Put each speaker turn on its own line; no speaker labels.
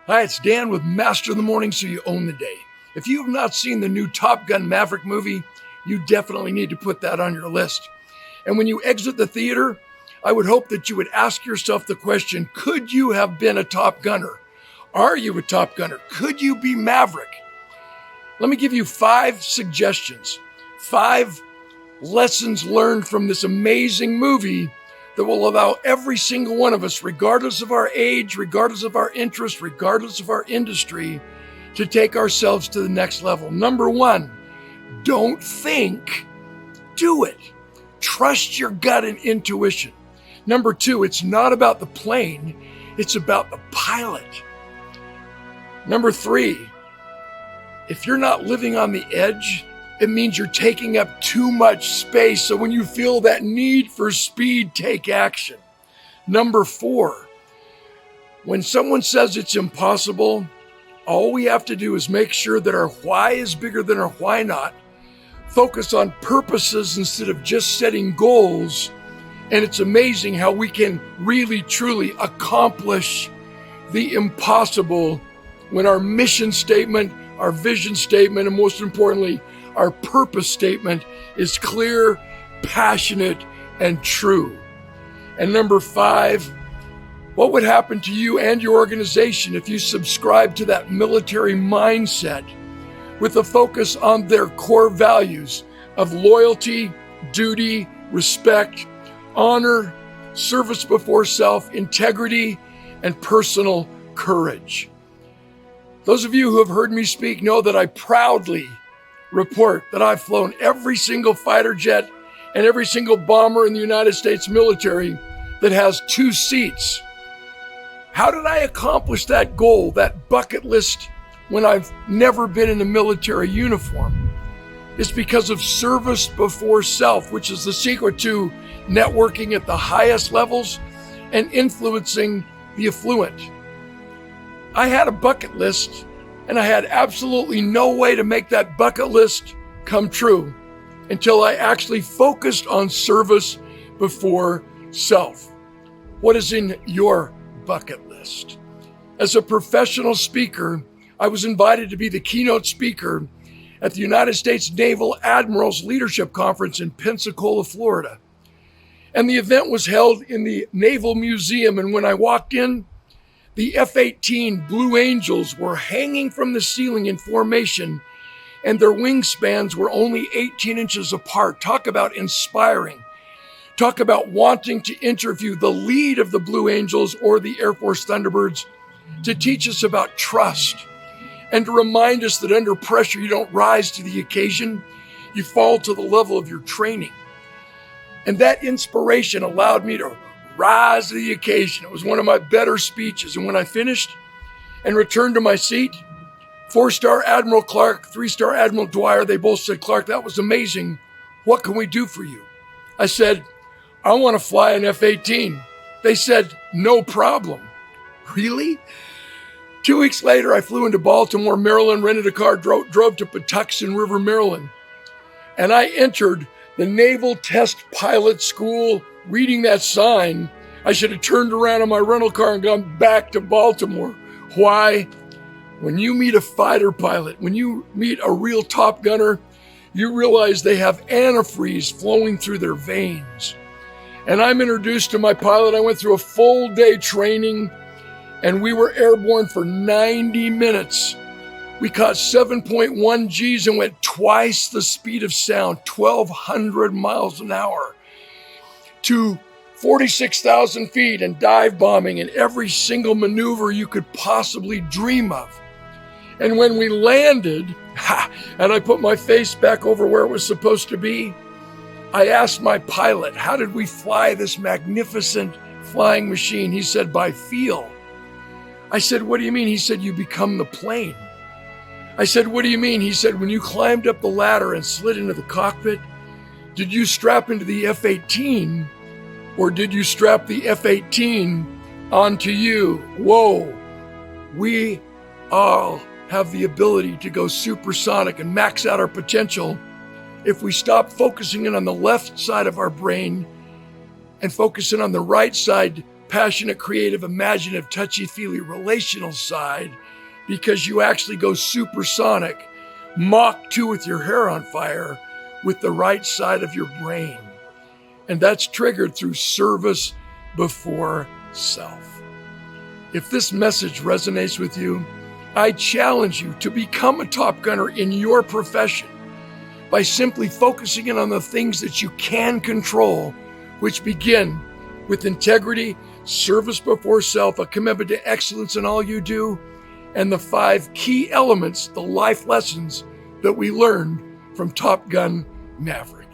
Hi, it's Dan with Master of the Morning, so you own the day. If you have not seen the new Top Gun Maverick movie, you definitely need to put that on your list. And when you exit the theater, I would hope that you would ask yourself the question, could you have been a Top Gunner? Are you a Top Gunner? Could you be Maverick? Let me give you 5 suggestions, 5 lessons learned from this amazing movie that will allow every single one of us, regardless of our age, regardless of our interest, regardless of our industry, to take ourselves to the next level. Number 1, don't think, do it. Trust your gut and intuition. Number 2, it's not about the plane, it's about the pilot. Number 3, if you're not living on the edge, it means you're taking up too much space. So when you feel that need for speed, take action. Number 4, when someone says it's impossible, all we have to do is make sure that our why is bigger than our why not. Focus on purposes instead of just setting goals. And it's amazing how we can really, truly accomplish the impossible when our mission statement, our vision statement, and most importantly, our purpose statement is clear, passionate, and true. And number 5, what would happen to you and your organization if you subscribe to that military mindset with a focus on their core values of loyalty, duty, respect, honor, service before self, integrity, and personal courage? Those of you who have heard me speak know that I proudly report that I've flown every single fighter jet and every single bomber in the United States military that has 2 seats. How did I accomplish that goal, that bucket list, when I've never been in a military uniform? It's because of service before self, which is the secret to networking at the highest levels and influencing the affluent. I had a bucket list, and I had absolutely no way to make that bucket list come true until I actually focused on service before self. What is in your bucket list? As a professional speaker, I was invited to be the keynote speaker at the United States Naval Admirals Leadership Conference in Pensacola, Florida. And the event was held in the Naval Museum, and when I walked in, the F-18 Blue Angels were hanging from the ceiling in formation, and their wingspans were only 18 inches apart. Talk about inspiring. Talk about wanting to interview the lead of the Blue Angels or the Air Force Thunderbirds to teach us about trust and to remind us that under pressure, you don't rise to the occasion, you fall to the level of your training. And that inspiration allowed me to rise to the occasion. It was one of my better speeches. And when I finished and returned to my seat, 4-star Admiral Clark, 3-star Admiral Dwyer, they both said, "Clark, that was amazing. What can we do for you?" I said, "I want to fly an F-18. They said, "No problem." Really? 2 weeks later, I flew into Baltimore, Maryland, rented a car, drove to Patuxent River, Maryland. And I entered the Naval Test Pilot School. Reading that sign, I should have turned around in my rental car and gone back to Baltimore. Why? When you meet a fighter pilot, when you meet a real Top Gunner, you realize they have antifreeze flowing through their veins. And I'm introduced to my pilot. I went through a full day training, and we were airborne for 90 minutes. We caught 7.1 Gs and went twice the speed of sound, 1,200 miles an hour, to 46,000 feet and dive bombing and every single maneuver you could possibly dream of. And when we landed, and I put my face back over where it was supposed to be, I asked my pilot, how did we fly this magnificent flying machine? He said, by feel. I said, what do you mean? He said, you become the plane. I said, what do you mean? He said, when you climbed up the ladder and slid into the cockpit, did you strap into the F-18 or did you strap the F-18 onto you? Whoa, we all have the ability to go supersonic and max out our potential if we stop focusing in on the left side of our brain and focusing on the right side passionate, creative, imaginative, touchy-feely, relational side, because you actually go supersonic, Mach 2 with your hair on fire with the right side of your brain. And that's triggered through service before self. If this message resonates with you, I challenge you to become a Top Gunner in your profession by simply focusing in on the things that you can control, which begin with integrity, service before self, a commitment to excellence in all you do, and the 5 key elements, the life lessons that we learned from Top Gun Maverick.